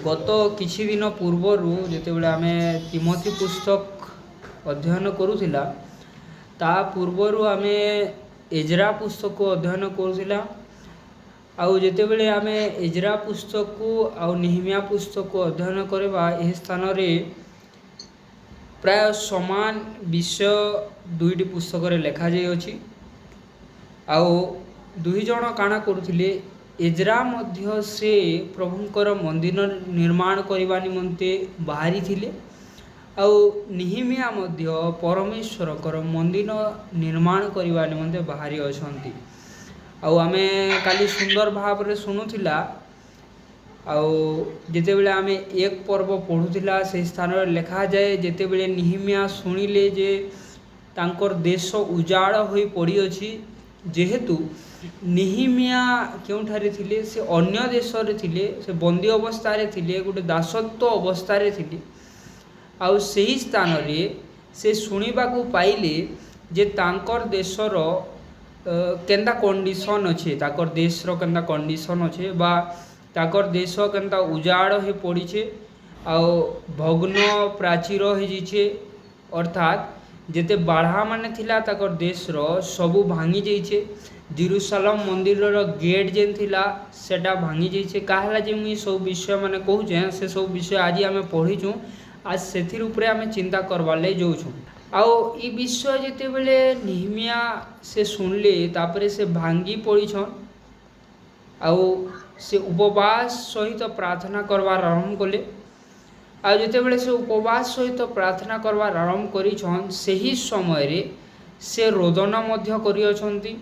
गत किछि दिन पूर्वर जितेबाला आम तिमोथी पुस्तक अध्ययन करूला ता पूर्वर आम एजरा पुस्तक को अध्ययन करूला आउ जितेबाला आम एजरा पुस्तक को आउ निहिमिया पुस्तक को अध्ययन करवा यह स्थान रे प्राय समान विषय दुईटी पुस्तक लिखा जाइए। आउ दुई जन काଣା करुथिले एजरा मध्य से प्रभुंकर मंदिर निर्माण करने निमंते बाहरी थिले आउ निहिमिया मध्य परमेश्वरकर मंदिर निर्माण करने निमंते बाहरी अछंती। आउ आमे काली सुंदर भाव रे सुनुथिला आउ जेतेबेले आमे एक पर्व पढ़ुथिला से स्थान रे लिखा जाए जेतेबेले निहिमिया सुनिले जे तांकर देश उजाड़ होई पड़ी अछि जेहेतु निहिमिया क्योंठारे थिले से अन्य देश रे थिले से बंदी अवस्था रे थिले गोटे दासत्व अवस्था रे थिले आउ सही स्थान रे से सुनिबा को पाइले जे तांकर देशर केंदा कंडीशन अच्छे ताकर देश रो केंदा कंडीशन अच्छे बा ताकर देश केंदा उजाड़ हो पड़ी छे आउ भग्न प्राचीर हो जाइछे अर्थात जेते बाढ़ा माने थिला ताकर देश रो सबू भांगी जाइछे। जेरूशलेम मंदिर रो गेट जेन थिला सेटा भांगी जाइछे काहला जे मुई सब विषय माने कहूचे से सब विषय आज आमे पढ़ीचु आज सेथिर उपरे आमे चिंता करबा ले जाउछु। आउ ई विषय जेते बेले निहिमिया से सुनले तापरे से भांगी पड़ीछन आउ से उपवास सहित प्रार्थना करवार आरंभ कले आ जितेबाला से उपवास सहित प्रार्थना करवार आरंभ करिछन सही समय रे से रोदन मध्य करियछंती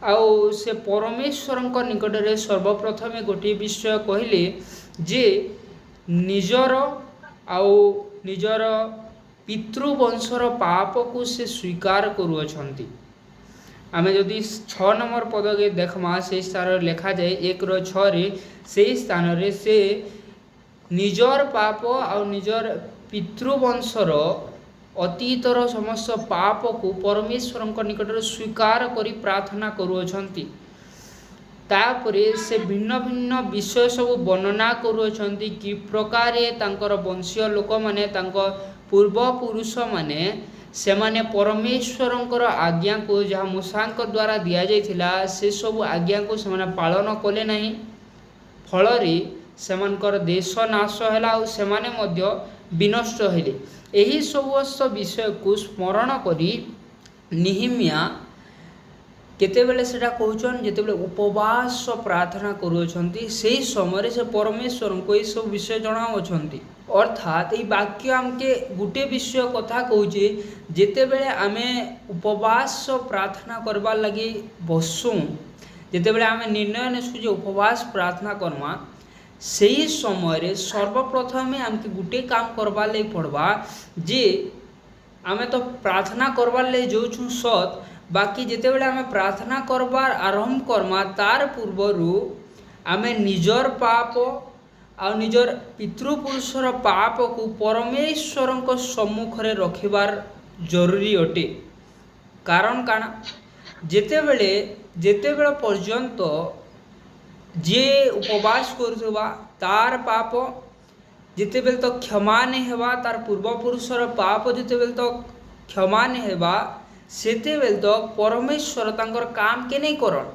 आउ से परमेश्वरंक निकट रे सर्वप्रथमे गोटे विषय कहले जे निजर आउ निजर पितृवंशर पाप को से स्वीकार करुअछंती। आमे जदि 6 नंबर पद के देखमा से स्थान लिखा जाए 1:6 रे से स्थान रे से निजर पाप आ निजर पितृवंशर अतीतर समस्त पाप को परमेश्वर निकट स्वीकार करी प्रार्थना करुअछंती। तापरे से भिन्न भिन्न विषय सब वर्णना करुअछंती कि प्रकार तांकर वंशीय लोक माने तांकर पूर्वपुरुष माने से माने परमेश्वरंकर आज्ञा को जहाँ मूसांक द्वारा दिया जाइथिला से सब आज्ञा को से माने पालन कले नहीं फलरे सेमानकर देश नाश हैला और सेमाने मध्य विनष्ट हेले। एही समस्त विषय को स्मरण करी निहिमिया केतेबेले सेटा कहउछन जेतेबेले उपवास प्रार्थना करूछंती सेही समय से परमेश्वर को ये सब विषय जणाउछंती। अर्थात ये वाक्य आमके गुटे विषय कथा कहूचे जेतेबेले आमे उपवास प्रार्थना करबार लगी बसुं जेतेबेले आमे निर्णय नेसु जे उपवास प्रार्थना करमा सही समय सर्वप्रथमे आमके गुटे काम करबार लगी पड़वा जे आमे तो प्रार्थना करबार लगी जाऊँ सत बाकी जेतेबेले आमे प्रार्थना करबार आरंभ करमा तार पूर्वरु आमे निजर पाप आ निजर पितृपुरुषर पाप को परमेश्वरंक सम्मुख रे रखिबार जरूरी अटे। कारण काना जेतेबेले पर्यंत जे उपवास करुवा तार पाप जितेबेले तो क्षमा नहीं हेबा तार पूर्वपुरुषर पाप जितेबेले तो क्षमा नहीं हेबा सेतेबेले तो परमेश्वर तांकर काम के नहीं करन।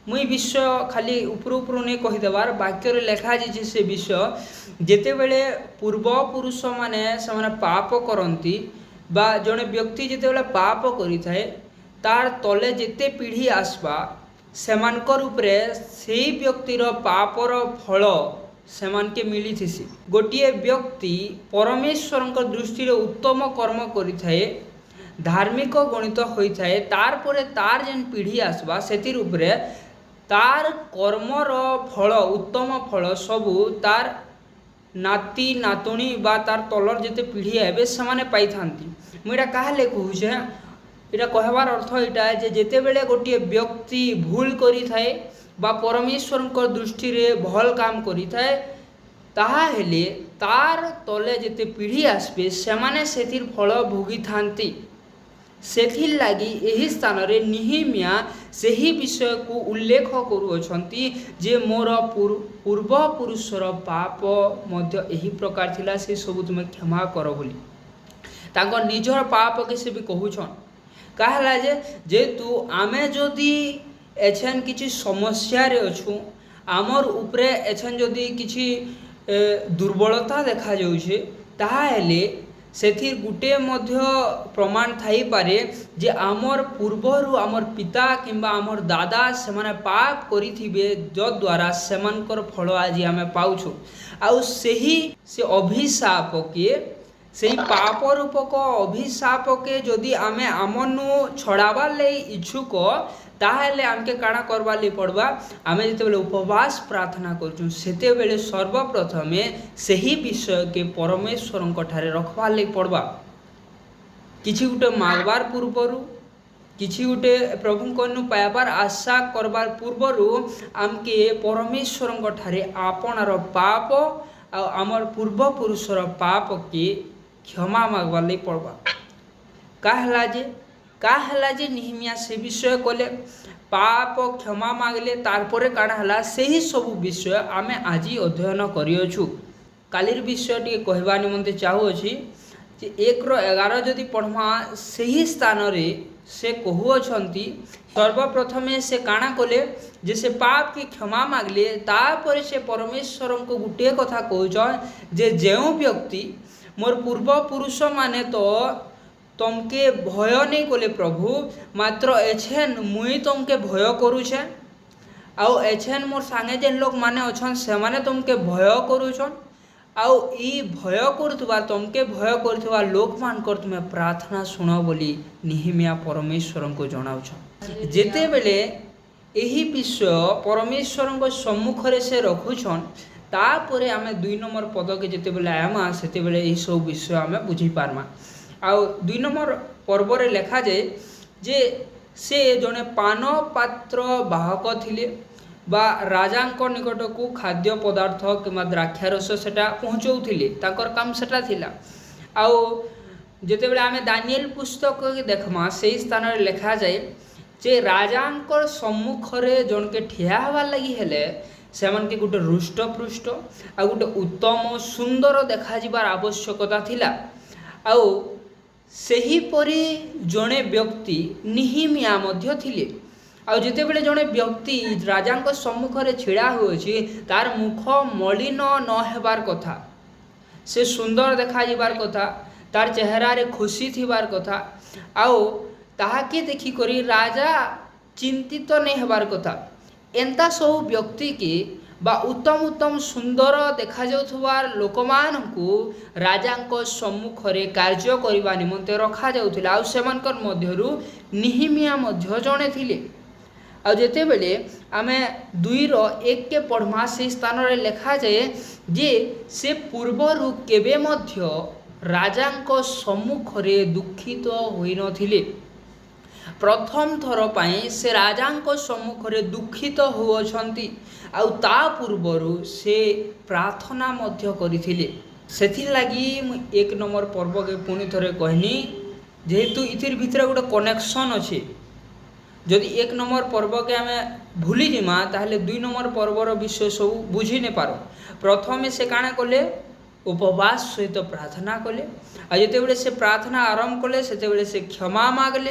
मुई विषय खाली ऊपर ऊपर नहीं कहीदेवार वाक्य लिखा जाइए से विषय जेतेबेले पूर्वपुरुष माने से माने पाप करती बा जड़े व्यक्ति जितेबेले पाप करिथाए तार तले जेते पीढ़ी आसबा सेमानकर उपरे सेही व्यक्तिर पापर फल सेमान के मिली थीसी। गोटिए व्यक्ति परमेश्वरंक दृष्टि रे उत्तम कर्म करिथाए धार्मिक गणित होता है तार परे तार जेन पीढ़ी आसबा सेतिर उपरे तार कर्मर फल उत्तम फल सबू तार नाती नातुणी बा तार तलर जेते पीढ़ी आबे समाने पाई थांती। मुइडा काहले कहूछे इटा कहबार अर्थ इटा जे जेतेबेले गोटे व्यक्ति भूल करी थाए बा परमेश्वर दृष्टि रे भल काम करी थाए ताहा हेले तार तले जेते पीढ़ी आसबे सेमाने सेतिर फल भोगी थांती। सेथिर लागी एही स्थान रे निहिमिया सही विषय को उल्लेख करुअछंती जे मोर पूर्व पुरुषर पाप मध्य एही प्रकार थिला से सब तुम क्षमा कर बोली तांको निजर पाप के से भी कहूछन कहला जे तू आमे जदि एछन किछि समस्या रे अछु आमर उपरे एछन जदि किछि दुर्बलता देखा जाउछे ताहेले सेथिर गुटे मध्य प्रमाण थाई पारे जे आमर पूर्वरु आमर पिता किंबा आमर दादा से माने पाप करिथिबे जो द्वारा सेमानकर फल आज आमे पाउछु आउ सेही से अभिशाप के सेही पाप रूपक अभिशाप के जदि आमे आमनु छड़ाबार ले इच्छुक ताहेले आमके काଣା करबार ले पड़बा आमे जेतेबेले उपवास प्रार्थना करछुं सेतेबेले सर्वप्रथमे सही विषय के परमेश्वर ठारे रखबार ले पड़बा किछि गुटे मागबार पूर्वरु किछि गुटे प्रभु कनु पाइबार आशा करबार पूर्वरु आमके परमेश्वर ठारे आपनार पाप आ आमर पूर्व पुरुषर पाप के क्षमा मागबार ले पड़बा काहला जे निहिमिया से विषय कले पाप क्षमा मागले तारपरे काଣା हला सेही सब विषय आमे आजी अध्ययन करियछु कालीर विषय टी कहबा निमंते चाहू अछि जे 1:11 जदि पढ़मा सेही स्थान रे से कहूअछंती सर्वप्रथमे से काଣା कले जे से पाप की क्षमा मागले तारपरे से परमेश्वर को गुटे कथा कहउछन जे जेउ व्यक्ति मोर पूर्व पुरुष माने तो तुमके भय नहीं कले प्रभु मात्र एछेन मुई तुमके भय करूछे आउ एछेन मोर संगे जेन लोग माने अछन से माने तुमके भय करूछन आउ ई भय करथुवा तुमके भय करथुवा लोक मानकर तुमे प्रार्थना सुनो बोली निहिमिया परमेश्वर को जणाउछ जेते बेले एही विषय परमेश्वर को सम्मुख रे से रखुछन तापरे आमे 2 नंबर पद के जेते बेले आमा सेते बेले एही सब विषय आमे बुझी पारमा आउ 2 नंबर पर्व रे लिखा जाए जे से जने पान पात्र बाहक थिले बा राजांक निकट को खाद्य पदार्थ किंबा द्राक्षारस सेटा पहुँचौथिले ताकर काम सेटा थिला आउ जेते बेले आमे दानिएल पुस्तक के देखमा सेही स्थान रे लिखा जाए जे राजांक सम्मुख रे जन के ठिया हवा लगी हेले सेमन के गुटे रुष्ट पृष्ठ आ गुटे उत्तम सुंदर देखा जिबार आवश्यकता थिला आउ सही परी जड़े व्यक्ति निहिमिया मध्य थिले आ जिते बेले जड़े व्यक्ति राजांक सम्मुख रे छिड़ा होछि तार मुख मलिन न हेबार कथा से सुंदर देखा जिबार कथा तार चेहरा रे खुशी थिबार कथा आउ ताहाके देखि करी राजा चिंतित नहीं हेबार कथा एंता सब व्यक्ति के बा उत्तम उत्तम सुंदर देखा जाउथवार लोकमान को राजांक सम्मुख रे कार्य करिबा निमंते रखा जाउथिला आ सेमानकर मध्यरु निहिमिया मध्य जणे थिले आ जेते बेले आमे 2:1 के पढ़मा से स्थान रे लिखा जाए जे से पूर्वरु केबे मध्य राजांक सम्मुख रे दुखित होई नथिले प्रथम थर पाई से राजांक सम्मुख रे दुखित होअछंती आउ ता पूर्वरु से प्रार्थना मध्य करिथिले सेथिर लागी 1 नंबर पर्व के पुनी थरे कहनी जेहेतु इथिर भितर गोटे कनेक्शन अछि जदि 1 नंबर पर्व के हमें भूली जिमा ताहले 2 नंबर पर्वर विषय सब बुझी ने पारो प्रथमे से काना कले उपवास सहित प्रार्थना कले आ जेते बेले से प्रार्थना आरंभ कले सेते बेले से क्षमा मागले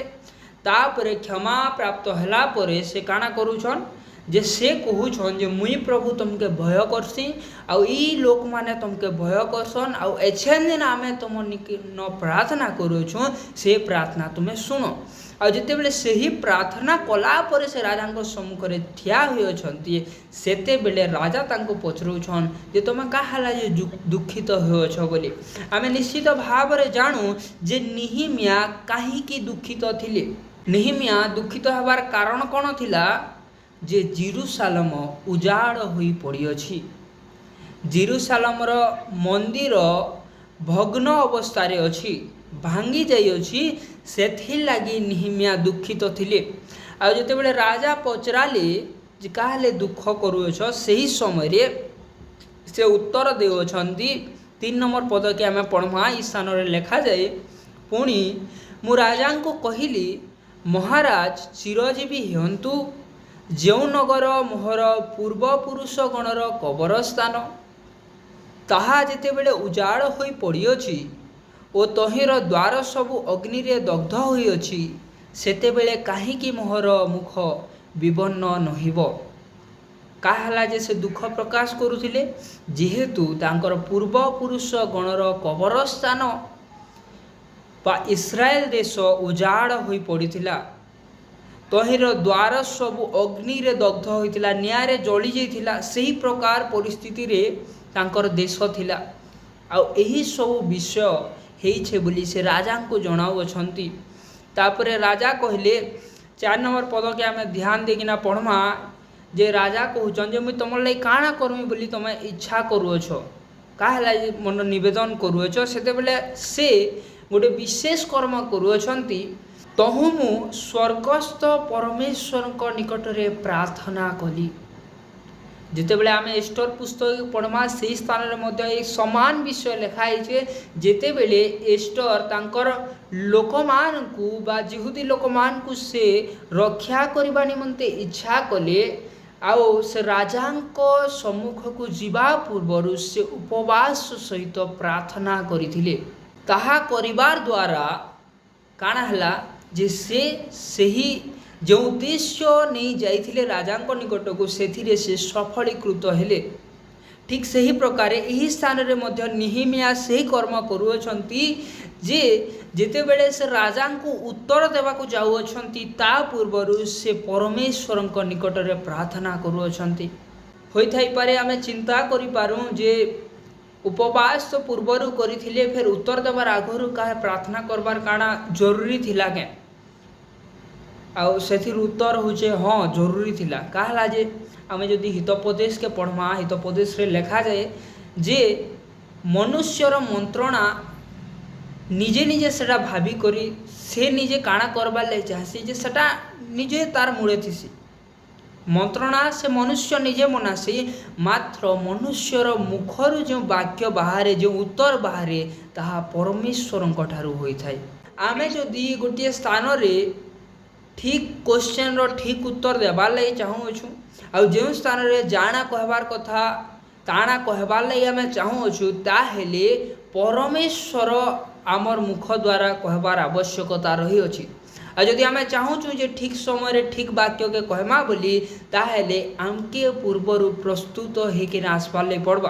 तापरे क्षमा प्राप्त हला परे से काना करूछन जे से कहूछन जे मुई प्रभु तुमके भय करसी आउ ई लोक माने तुमके भय करसन आउ एछेन दिन आमे तुम न प्रार्थना करूछु से प्रार्थना तुमे सुनो आ जेते बेले सेही प्रार्थना कला परे से राजांक सम्मुख रे ठिया होय छंती सेते बेले राजा तांको पचरुछन जे तुमे काहला जे दुखित होय छ बोली आमे निश्चित भाव रे जानु जे निहिमिया काहे की दुखित थिले निहिमिया दुखित हबार कारण कोन थिला जे जेरुसालेम उजाड़ होई पड़ी अछि जेरुसालेमर मंदिर भग्न अवस्था रे अछि भांगी जाई अछि सेथिर लागी निहिमिया दुखित थिले आ जेते बेले राजा पचराले जे काहले दुख करूछ सही समय रे से उत्तर देउछंती 3 नंबर पद के हमें पढ़मा ई स्थान रे लिखा जाए पुणी मु राजा को कहली महाराज चिरजीवी हंतु जो नगर मोहर पूर्वपुरुष गणर कबरस्थान ताहा जेतेबेले उजाड़ होई पड़ियोछि ओ तहिर द्वार सबु अग्नि रे दग्ध होइयोछि सेतेबेले काहीकि मोहर मुख विवर्ण नहिब। काहला जे से दुख प्रकाश करुथिले जेहेतु तांकर पूर्वपुरुष गणर कबरस्थान बा इस्राएल देश उजाड़ होई पड़िथिला तहिर द्वार सबु अग्नि रे दग्ध होइतिला नियारे जली जाइथिला सही प्रकार परिस्थिति रे तांकर देश थिला। आ एही सब विषय हेइछे बोली से राजा को जणाउ अछंती। तापरे राजा कहले 4 नंबर पद के आमे ध्यान देकिना पढ़मा जे राजा कहउछन जे मुई तमर लई काना करमी बोली तमे इच्छा करूछ काहला मन निवेदन करूछ सेते बेले से गोटे विशेष कर्म करूछंती तहु मु स्वर्गस्थ परमेश्वर को निकट रे प्रार्थना कली। जितेबले आमे एस्टर पुस्तक पढ़मा से स्थान रे मध्य एक समान विषय लिखाई छे जेतेबेले एस्टर तांकर लोकमान को बा जिहुदी लोकमान को से रक्षा करबा निमंते इच्छा कले आओ से राजांको सम्मुख को जीवा पूर्व से उपवास सहित प्रार्थना करिथिले। ताहा करिबार द्वारा काना हला जे से सही जो उद्देश्य नहीं जाइथिले राजांको निकट को सेथिरे से सफलीकृत हेले। ठीक सही प्रकार यही स्थान रे मध्य निहिमिया सही कर्म करूछंती जे जेते बेले से राजा को उत्तर देवा को जाउछंती ता पूर्वरु से परमेश्वर को निकट रे प्रार्थना करूछंती। होई थाई पारे आमे चिंता करि पारू जे उपवास तो पूर्वरु करिथिले फिर उत्तर देवार आगरु का प्रार्थना करबार काना जरूरी थिला के आउ सेथिर उत्तर होचे हाँ जरूरी थिला। कहला जे आमे जदि हितोपदेश के पढ़मा हितोपदेश रे लिखा जाए जे मनुष्यर मंत्रणा निजे निजे सेटा भाभी करी से निजे काना करबार ले चाहसी जे सेटा निजे तार मुड़े थिसी मंत्रणा से मनुष्य निजे मनासी मात्र मनुष्यर मुखरु जो वाक्य बाहरे जो उत्तर बाहरे ताहा परमेश्वर ठारू होई थाए। आमे जदि गोटे स्थान रे ठीक क्वेश्चन रो ठीक उत्तर देबार लई चाहूछु आ जो स्थान रे जाना कहबार कथा ताना कहबार लई आमे चाहूछु ताहेले परमेश्वर आमर मुख द्वारा कहबार आवश्यकता रही अछि। आ जदि आमे चाहूछु जे ठीक समय रे ठीक वाक्य के कहमा बोली ताहेले आमके पूर्वरु प्रस्तुत हेके आसबार लई पड़बा।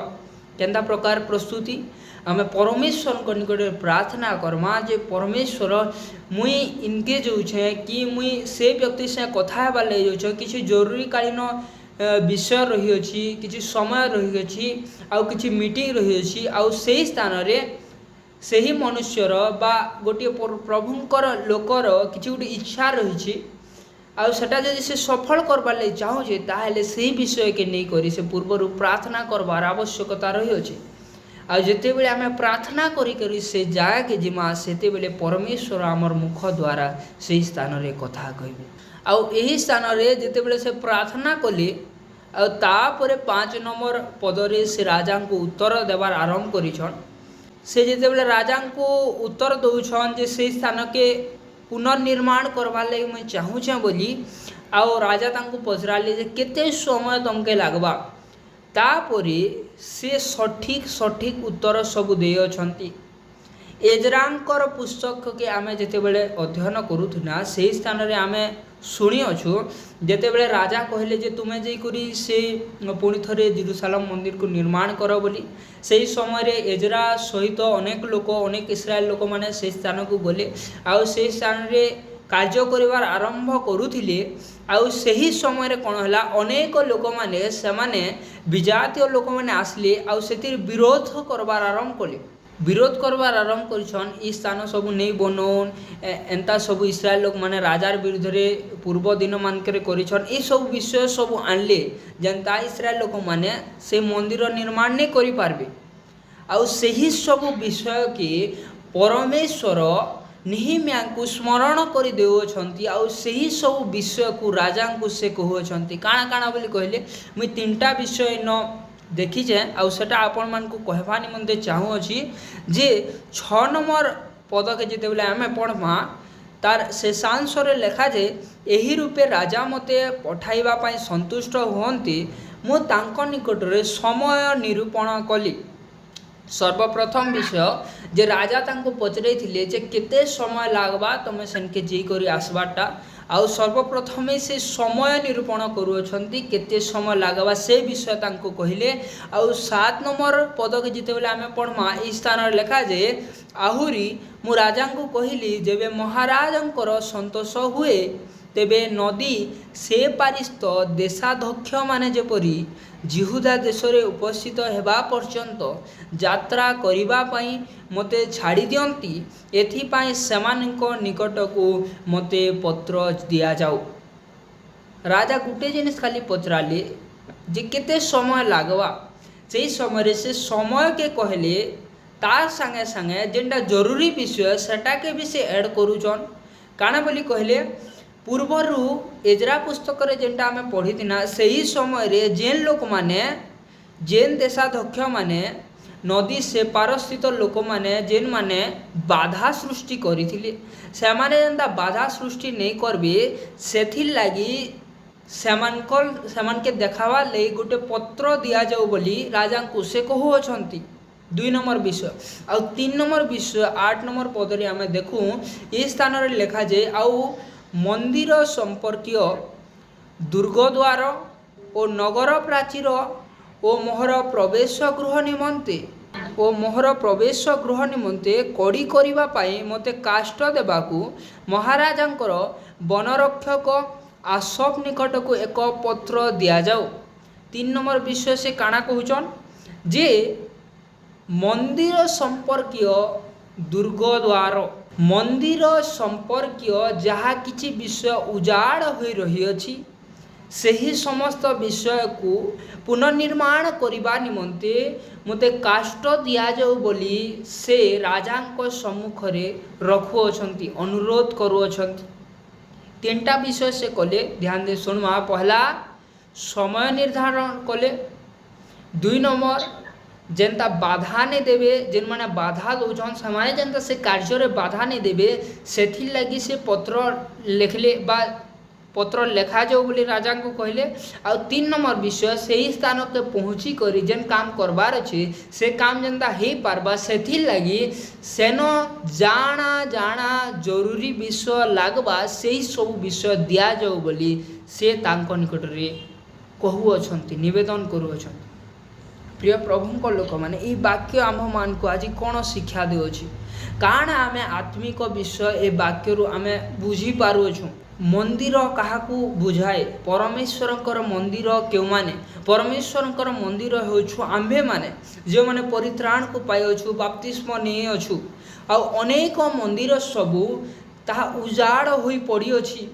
केंदा प्रकार प्रस्तुति आमे परमेश्वर को निकट प्रार्थना करमा जे परमेश्वर मुई इनके जो छे कि मुई से व्यक्ति से कथा हेबार ले जो छ किछि जरूरी कालीन विषय रही अछि किछि समय रही अछि आ किछि मीटिंग रही अछि आ सेही स्थान रे सेही मनुष्यर बा गोटे प्रभुंकर लोकर किछि गोटे इच्छा रही अछि आ सेटा जदि से सफल करबार ले चाहू जे ताहेले सेही विषय के नै करी से पूर्वरु प्रार्थना करबार आवश्यकता रही अछि। आ जेते बेले आमे प्रार्थना करी करी से जाय के जिमा सेते बेले परमेश्वर आमर मुख द्वारा से स्थान रे कथा कहबे। आ एही स्थान रे जेते बेले से प्रार्थना कले आ तापरे 5 नंबर पद रे से राजा को उत्तर देबार आरंभ करिछन। से जेते बेले राजा को उत्तर दउछन जे से स्थान के पुनर्निर्माण करबा ले मैं चाहू छे बोली आ राजा तांको पचराले जे केते समय तमके लागबा तापरे से सठिक सठिक उत्तर सब दे अछंती। एजरांकर पुस्तक के आमे जेते बेले अध्ययन करूथुना से स्थान रे आमे शुणी अछु जेते बेले राजा कहले जे तुमे जई करी से पुणी थरे जेरूशलेम मंदिर को निर्माण करो बोली सेही समय रे एजरा सहित अनेक लोक अनेक इस्राएल लोक माने से स्थान को गले आ से स्थान रे कार्य करिवार आरंभ करूथिले आउ सही समय रे कोन हला अनेक लोक माने समाने विजातीय लोक माने आसले आउ सेतिर विरोध करबार आरंभ कले विरोध करबार आरंभ करिछन ई स्थान सब नै बनोन एंता सब इस्राएल लोक माने राजार विरुद्ध रे पूर्व दिन मानकरे करिछन ई सब विषय सब आनले जनता इस्राएल लोक माने से मंदिर निर्माण नै करि पारबे आउ सही सब विषय के परमेश्वर निहिमिया को स्मरण कर देउछंती आउ सही सब विषय को राजा को से कहउछंती काना काना बोली कहले मुई तीनटा विषय न देखी जे आउ सेटा आपण मान को कहबा निमंते चाहू अछि जे 6 नंबर पद के जेते बेले हमें पढ़मा तार शेषांश लेखा जे एही रूपे राजा मते पठाइबा पाई संतुष्ट हुअन्ति मु तांको निकटरे समय निरूपण कली। सर्वप्रथम विषय जे राजा तांको पचरे थिले जे केते समय लागबा तमे सेनके जी करी आसबाटा आउ सर्वप्रथमे से समय निरूपण करुअछंती केते समय लागबा से विषय तांको कहिले। आउ 7 नंबर पद के जिते बेले आमे पढमा ई स्थान लेखा जे आहुरी मु राजा को कहिली जेबे महाराजंकर संतोष हुए तेबे नदी से पारिस्थ देशाध्यक्ष माने जेपरी जिहुदा देश रे उपस्थित हेबा पर्यंत यात्रा करिबा पाई मते छाड़ी दियंती एथिपाई सेमानक निकट को मते पत्र दिया जाऊ। राजा गुटे जिनिस खाली पचराले जे केते समय लागवा से समय से समय के कहले तार संगे संगे जेनटा जरूरी विषय सेटा के भी से ऐड करूछन काना बोली कहले पूर्वरु एजरा पुस्तक रे जेनटा हमें पढ़ी थिना सही समय रे जेन लोक माने जेन देशाध्यक्ष माने नदी से पारस्थित लोक माने जेन माने बाधा सृष्टि करिथिले से माने जेनता बाधा सृष्टि नहीं करबे सेथिर लागि सेमान के देखावा ले गोटे पत्र दिया जाऊ बोली राजा को से कहू अछंती। 2 नंबर विषय आउ 3 नंबर विषय 8 नंबर पदरे आमे देखू ए स्थान रे लेखा जे आउ मंदिर संपर्कीय दुर्गद्वार और नगर प्राचीर ओ मोहर प्रवेश गृह निमंते कड़ी करिबा पाई मते काष्ट देबाकू महाराजांकर वनरक्षक आसफ निकट को एक पत्र दिया जाऊ। 3 नंबर विषय से काना कहउचन जे मंदिर संपर्कीय दुर्गद्वार मंदिर संपर्कीय जहाँ किछि विषय उजाड़ हो रही अछि सही समस्त विषय को पुनर्निर्माण करिबा निमंते मते काष्ट दिया जाऊ बोली से राजांको सम्मुख रे रखु अछंती अनुरोध करू अछंती। 3टा विषय से कले ध्यान दे सुनमा पहला समय निर्धारण कले 2 नंबर जेनता बाधा नहीं देवे जेन माने बाधा दौन समाने जेनता से कार्य रे बाधा नहीं देवे सेथिर लगी से पत्र लिखले बा पत्र लेखा जाऊ बोली राजा को कहले। आ 3 नंबर विषय सही स्थान के पहुँची करी जेन काम करबार अच्छे से काम जेनता हे पारबा सेथिर लगी सेनो जाना जाना जरूरी विषय लागबा सही सब विषय दिया जाऊ बोली से तांको निकट रे कहू अछंती निवेदन करू अछंती। प्रिय प्रभु लोक मैंने ये वाक्य आम मान को आज कौन शिक्षा देउछि काण आमे आत्मिक विषय ए वाक्य रु आमे बुझी पारुछु। मंदिर काहाकू बुझाए परमेश्वरंकर मंदिर क्यों माने परमेश्वरंकर मंदिर होछु आम्भे माने जो माने परित्राण को पाइछु बाप्तिस्म नहीं अछु आ अनेक मंदिर सबू ताहा उजाड़ होई पड़ी अछि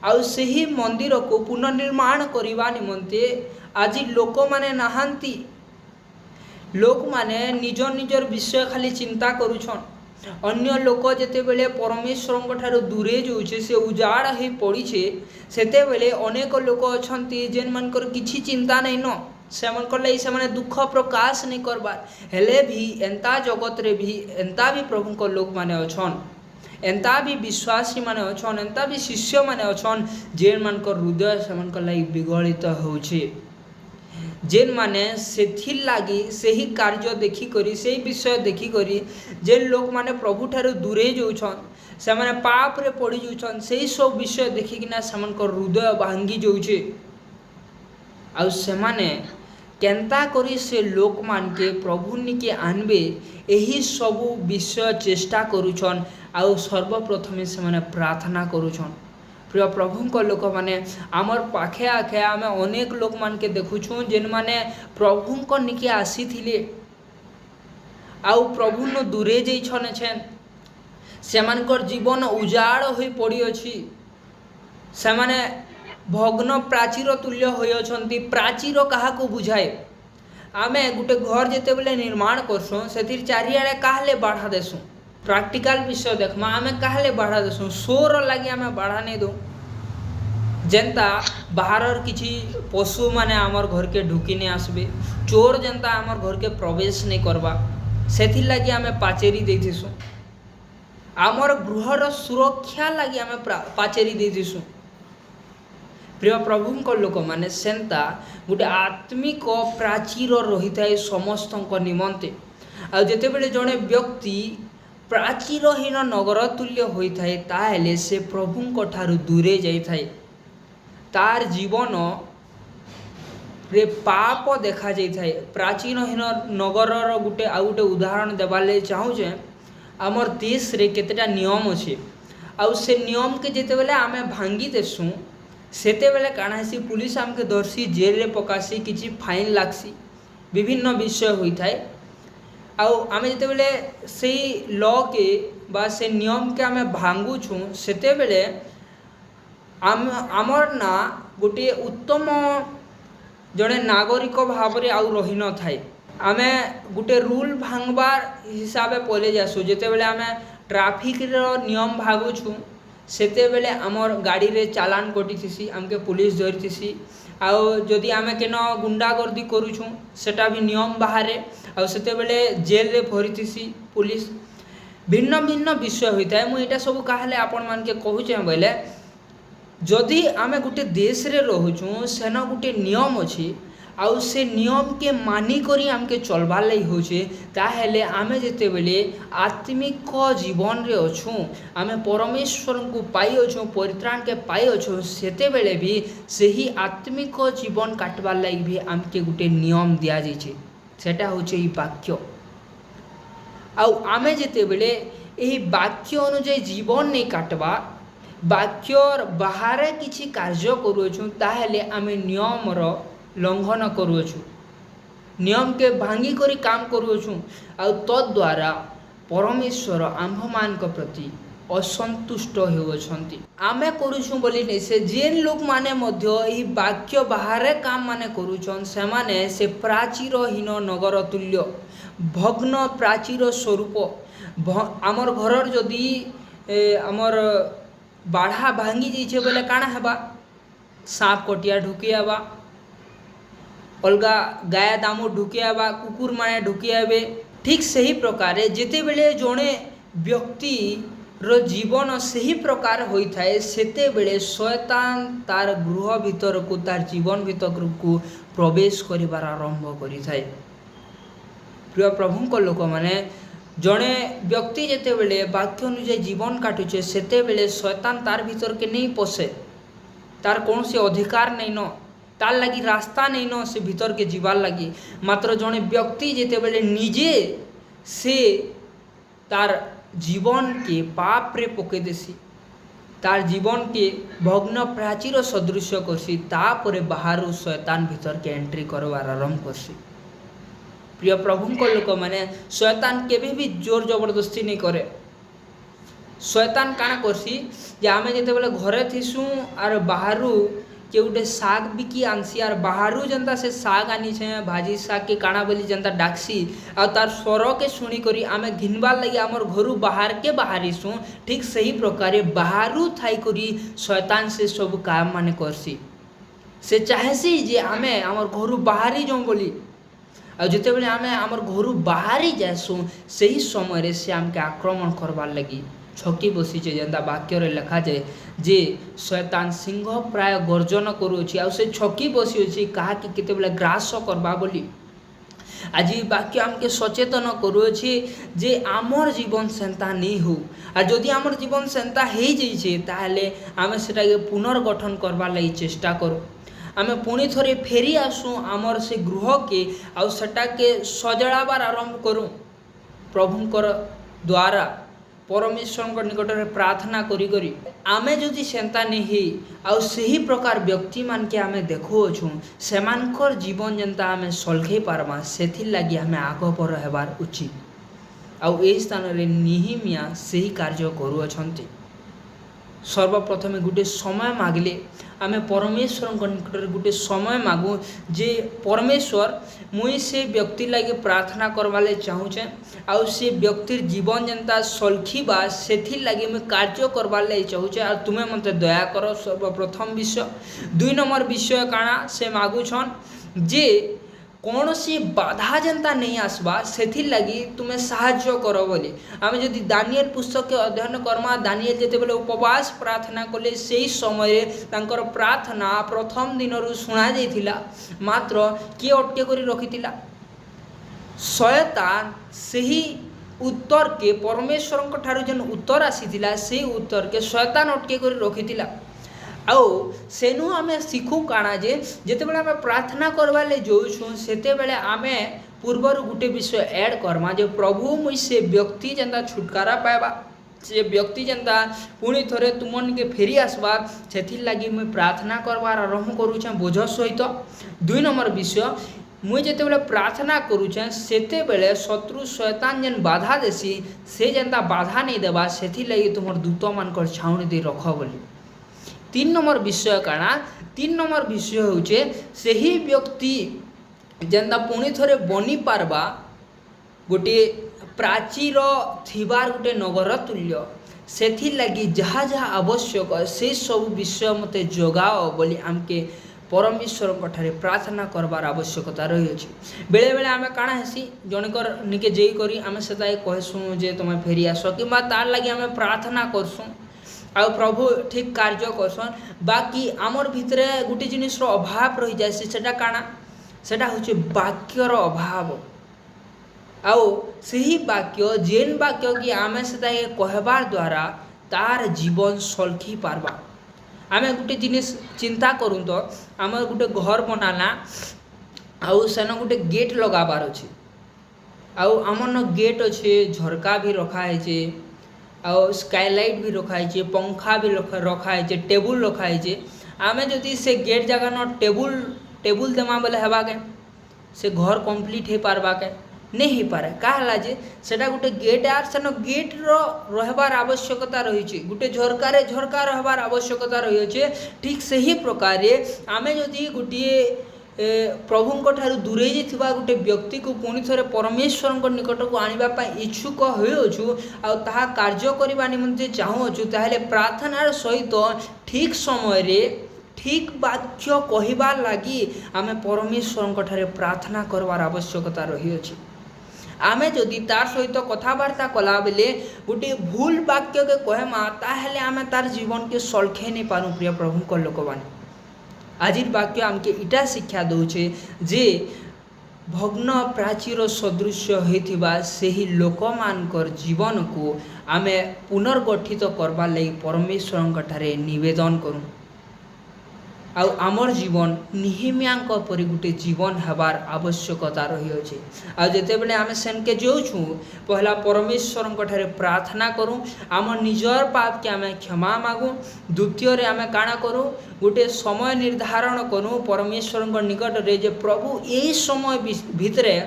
आ सही मंदिर को पुनर्निर्माण करिबा निमंते आज लोक माने नहांती लोक माने निज निजर विषय खाली चिंता करूछन अन्य लोक जेते बेले परमेश्वर ठारू दूरे जाउछे से उजाड़ हे पड़ीछे सेते बेले अनेक लोक अछंती जेन मानकर किछि चिंता नहीं न से मानकर lai से माने दुख प्रकाश नहीं करबार हेले भी एंता जगत रे भी एंता भी प्रभु को लोक माने अछन एंता भी विश्वासी माने अछन एंता भी शिष्य माने अछन जेन मानकर हृदय से मानकर lai विगलित होउछे जेन माने सेथिर लागी सही कार्य देखी करी सही विषय देखी करी जेन लोक माने प्रभु ठारू दूरे जाउछन से माने पाप रे पड़ी जाउछन सही सब विषय देखी किना सेमानकर हृदय भांगी जाउछे आ से माने केंता करी से लोक मान के प्रभु निके आनबे एही सब विषय चेष्टा करूछन आ सर्वप्रथमे से माने प्रार्थना करूछन। प्रिय प्रभु लोक मैंने आमर पाखे आखे आम अनेक लोक मान के देखुछू जेन माने प्रभु को निके आसी थिले आउ प्रभु न दूरे जाइछन छेन सेमानकर जीवन उजाड़ होई पड़ी अछि से माने भग्न प्राचीर तुल्य होई अछंती। प्राचीर काहा को बुझाए आमे गुटे घर जेते बेले निर्माण करसु सेथिर चारिआडे काहले बाढ़ा देसु प्रैक्टिकल विषय देखमा आमे काहले बाढ़ा देसु सोर लगी आमे बाढ़ा नहीं दो जेनता बाहर किछि पशु माने आमर घर के ढुकी नहीं आसबे चोर जेनता आमर घर के प्रवेश नहीं करबा सेथिर लगी आमे पाचेरी देथिसु आमर गृहर सुरक्षा लगी आम पाचेरी दे दिसु। प्रिय प्रभु लोक मैंने सेन्ता गोटे आत्मिक प्राचीर रही थाए समस्त निमंते। आते बड़े जड़े व्यक्ति प्राचीरहीन नगर तुल्य होता है ताहले से प्रभु ठारू दूरे जाए तार जीवन रे पाप देखा जाए। प्राचीनहीन नगर गोटे आ गोटे उदाहरण देवार चाहूचे आमर देश रे केतेटा नियम अच्छे आउ से नियम के जिते बेले आमे भांगी देसुँ सेते बेले काना हेसी पुलिस आमके धरसी जेल रे पकासी किछि फाइन लागसी विभिन्न विषय होता है। आउ आमे जिते बेले सेई लॉ के बा से नियम के आमे भांगुछुँ सेते बेले आमर ना गोटे उत्तम जड़े नागरिक भाव रे आउ रही न थाए। आमे गोटे रूल भांगबार हिसाब से पले जासु जिते बेले आमे ट्राफिक नियम भागुछुँ सेते बेले आमर गाड़ी रे चालान कटिथिसी आमके पुलिस धरिथिसी। आउ जदि आमे केन गुंडागर्दी करूछुँ सेटा भी नियम बाहरे आउ सेते बेले जेल रे भरिथिसी पुलिस भिन्न भिन्न विषय होता है। मुझे सब कहले आपण मान के कहूचे बोले जदि आमे गोटे देश रे रहूँ सेन गोटे नियम अच्छी आउ से नियम के मानी करी आमके चलबार लगी होचे ताहेले आमे जेते बेले आत्मिक जीवन रे अछूँ आमे परमेश्वर को पाई अछूँ परित्राण के पाई अछूँ सेते बेले भी सही आत्मिक जीवन काटबार लगी भी आमके गोटे नियम दिया जाइछे सेटा होचे ई वाक्य। आउ आमे जेते बेले एही वाक्य अनुसार जीवन नहीं काटबा वाक्यर बाहर किछि कार्य करूछु ताहेले आमे नियम रो लंघन करूछु नियम के भांगी करी काम करूछु आउ तद्वारा परमेश्वर आम्भमान प्रति असंतुष्ट होउछंती। आमे करूछु बोली नै से जेन लोक माने मध्य एही वाक्य बाहर काम माने करूछन से माने से प्राचीरहीन नगर तुल्य भग्न प्राचीर स्वरूप आमर घरर जदि आमर बाढ़ा भांगी जाइछे बोले काना हेबा सांप कटिया ढुकी आबा अलगा गाय दामु ढुकी आबा कुकुर माने ढुकी आबे। ठीक सही प्रकार जेते बेले जड़े व्यक्ति रो जीवन सही प्रकार होता है सेते बेले शैतान तार गृह भीतर को तार जीवन भीतर को प्रवेश करिवार आरंभ करि थाए। प्रिय प्रभु लोक माने जड़े व्यक्ति जेते बेले वाक्य अनुसार जीवन काटुचे सेते बेले शैतान तार भीतर के नहीं पशे तार कौन से अधिकार नहीं न तार लगी रास्ता नहीं न से भीतर के जीवार लगी मात्र जड़े व्यक्ति जेते बेले निजे से तार जीवन के पाप रे पके देसी तार जीवन के भग्न प्राचीर सदृश करसी तापरे बाहर शैतान भीतर के एंट्री करवार आरंभ करसी। प्रिय प्रभु लोक मैंने शैतान केबे भी जोर जबरदस्ती नहीं करे। शैतान काना करसी जे आमे जेते बेले घरे थिसु आर बाहरु के गोटे साग बिकी आनसी आर बाहरु जनता से साग आनी छे भाजी साग के काना बोली जनता डाकसी आ तार स्वर के सुनी करी आमे घिनबार लगी आमर घरु बाहर के बाहरीसु ठीक सही प्रकार बाहरु थाई करी शैतान से सब काम माने करसी से चाहेसी जे आमे आमर घरु बाहरी जाऊँ बोली आ जिते बेले आमे आमर घरु बाहरी जासु सही समय से आमके आक्रमण करवार लगी छकी बसीचे जेंता वाक्य रे लिखा जाए जे शैतान सिंह प्राय गर्जन करूची आ से छकी बसी अछि कहा कि केते बेले ग्रास करबा बोली। आज वाक्य आमके सचेतन करूची जे आमर जीवन सेंता नहीं हो आ जदि आमर जीवन सेंता हे जाइछे ताहले आमे सेटा के पुनर्गठन करबा लगी चेष्टा करू आमे पुणी थरे फेरी आसू आमर से गृह के आ सेटा के सजड़ाबार आरंभ करूँ प्रभुंकर द्वारा परमेश्वर निकट में प्रार्थना करी करी आमे जदि सेंता नहीं आ सही प्रकार व्यक्ति मान के आमे देखुछु सेमानकर जीवन जनता आमे सलखै पारमा सेथिर लागी आमे आगपर हेबार उचित आ एही स्थान रे निहिमिया सही कार्य करूछंती। सर्वप्रथमे गोटे समय मागले आमे परमेश्वर निकट गोटे समय मागू जे परमेश्वर मुई से व्यक्ति लगे प्रार्थना करवाले चाहूचे आउ से व्यक्तिर जीवन जनता सलखी बा सेथिर लगे मैं कार्य करवाले चाहूचे और तुम्हें मते दया करो। सर्वप्रथम विषय 2 नंबर विषय काना से मागुछन जे कौन सी बाधा जनता नहीं आसबा से लगी तुम्हें साहाय्य कर बोली आम जदि दानिएल पुस्तक के अध्ययन करमा दानिएल जिते बेले उपवास प्रार्थना कले से समय तांकर प्रार्थना प्रथम दिन शुणा जाइथिला मात्र किए अटके करी रखिथिला शयतान सही उत्तर के परमेश्वर ठारू जन उत्तर आसीथिला से उत्तर के शयतान अटके करी रखिथिला आउ सेनु आमे शिखु काना जे जेते बेले आमे प्रार्थना करवा ले जोछु सेते बेले आमे पूर्वर गुटे विषय ऐड करमा जे प्रभु मुई से व्यक्ति जंदा छुटकारा पाएबा से व्यक्ति जंदा पुणी थरे तुमन के फेरी आसबा सेथिर लागी मुई प्रार्थना करवार आरंभ करूछे बोझ सहित 2 नंबर विषय मुई जेते बेले प्रार्थना करूछे सेते बेले शत्रु शैतान जन बाधा देसी से जंदा बाधा नहीं देबा सेथिर लागी तुमर दूत मानकर छाउनी दे रख बोली 3 नंबर विषय काना 3 नंबर विषय होचे सही व्यक्ति जेंदा पुणी थरे बनी पारबा गोटे प्राचीर थिबार गोटे नगर तुल्य सेथि लगी जहाँ जहाँ आवश्यक से सब विषय मते जोगाओ बोली आमके परमेश्वर ठारे प्रार्थना करबार आवश्यकता रही अछि बेले बेले आमे काना हेसी जणकर निके जेई करी आमे सदाय कहसु जे तुम फेरी आस कि तार लगी आमे प्रार्थना करसु आ प्रभु ठीक कार्य करसन बाकी आमर भितरे गोटे जिनिस अभाव रही जाए सेटा काना सेटा होचे वाक्यर अभाव आउ सही वाक्य जेन वाक्य कि आमे सदा कहबार द्वारा तार जीवन सलखी पारबा आमे गोटे जिनिस चिंता करूँ तो आम गोटे घर बनाना आउ सेन गोटे गेट लगाबार अच्छे आउ आमर गेट अच्छे झरका भी रखाहे और स्काईलाइट भी रखाई पंखा भी रखाई टेबुल रखाई आमे जदि से गेट जगह न टेबुल देमा बोले हेबा के से घर कंप्लीट हो पारबा के नहीं हो पारे कहला जे सेटा गोटे गेट आर सेन गेट रहबार आवश्यकता रही गोटे झरकार झरका रहबार आवश्यकता रही ठीक सही प्रकार आमे जदि गोटे प्रभु ठारू दूरे जाइथिबा गोटे व्यक्ति को पुणी थरे परमेश्वर निकट को आनिबा इच्छुक होइछु आ ताहा कार्य करबा निमंते चाहूछु ताहले प्रार्थनार सहित ठीक समय रे ठीक वाक्य कहबार लगी आमे परमेश्वर ठारे प्रार्थना करवार आवश्यकता रही अछि आमे जदि तार सहित कथबार्ता कला बेले गोटे भूल वाक्य के कहमा ताहले आमे तार जीवन के सलखे नहीं पारू प्रिय प्रभु को लोकबानी आजिर वाक्य आमके इटा शिक्षा दौचे जे भग्न प्राचीर सदृश होइथिबा सेही लोक मानकर जीवन को आमे पुनर्गठित करबा लई परमेश्वर ठारे निवेदन करूँ आउ आमर जीवन निहेमियांक परि गोटे जीवन हेबार आवश्यकता रही अछि आ जेते बेले आमे सेनके जोछु पहला परमेश्वर ठारे प्रार्थना करूँ आमर निजर पाप के आमे क्षमा मागू द्वितीय रे आमे काना करूँ गोटे समय निर्धारण करूँ परमेश्वर निकट रे जे प्रभु यही समय भितरे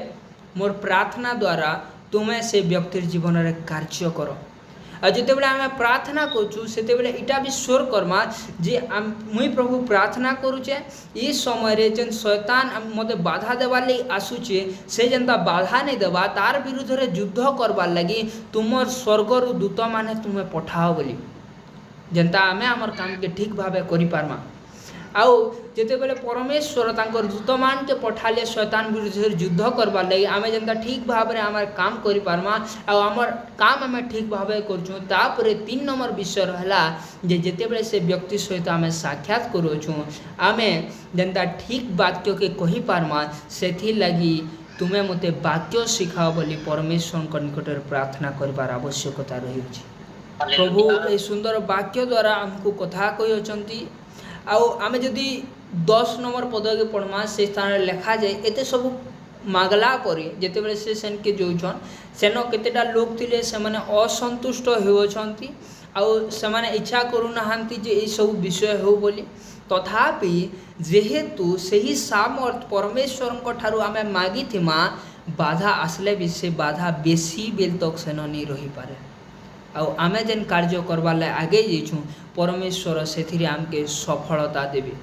मोर प्रार्थना द्वारा तुम्हें से व्यक्तिर जीवन रे कार्य करो आ जिते बेले आमे प्रार्थना करूँ से इटा भी स्वर करमा जे मुई प्रभु प्रार्थना करूचे ये समय रे जेन शैतान मते बाधा देवार लगी आसुचे से जेनता बाधा नहीं देवा तार विरुद्ध रे युद्ध करवार लगी तुमर स्वर्गर दूत माने तुम्हें पठाओ बोली जेनता आमे आमर काम के ठीक भावे करि पारमा आउ जेते बेले परमेश्वर तांकर दूत मान के पठाले शैतान विरुद्ध युद्ध करवार लगी आमे जेनता ठीक भावे आमर काम करि पारमा आ आमर काम आमे ठीक भावे करछु तापरे 3 नंबर विषय रहला जे जेते बेले से व्यक्ति सहित आमे साक्षात करूछु आमे जेनता ठीक वाक्य के कहि पारमा सेथि लगी तुमे मते वाक्य सिखाओ बोली परमेश्वर निकट प्रार्थना करबार आवश्यकता रही अछि प्रभु ए सुंदर वाक्य द्वारा हमको कथा कहि अछंती आउ आमे जदि 10 नंबर पद के पढ़मा से स्थान लिखा जाए एते सब मागला परे जेते बेले से सेन के जोछन सेन केतेटा लोक थिले से माने असंतुष्ट होछंती आउ से माने इच्छा करू नहांती जे ए सब विषय हो बोली तथापि जेहेतु सही सामर्थ परमेश्वर ठारू आमे मागी थिमा बाधा आसले भी से बाधा बेसी बेल तक सेन नहीं रही पारे आउ आमे जेन कार्य करवा आगे जाइछू परमेश्वर से आमके सफलता देवे।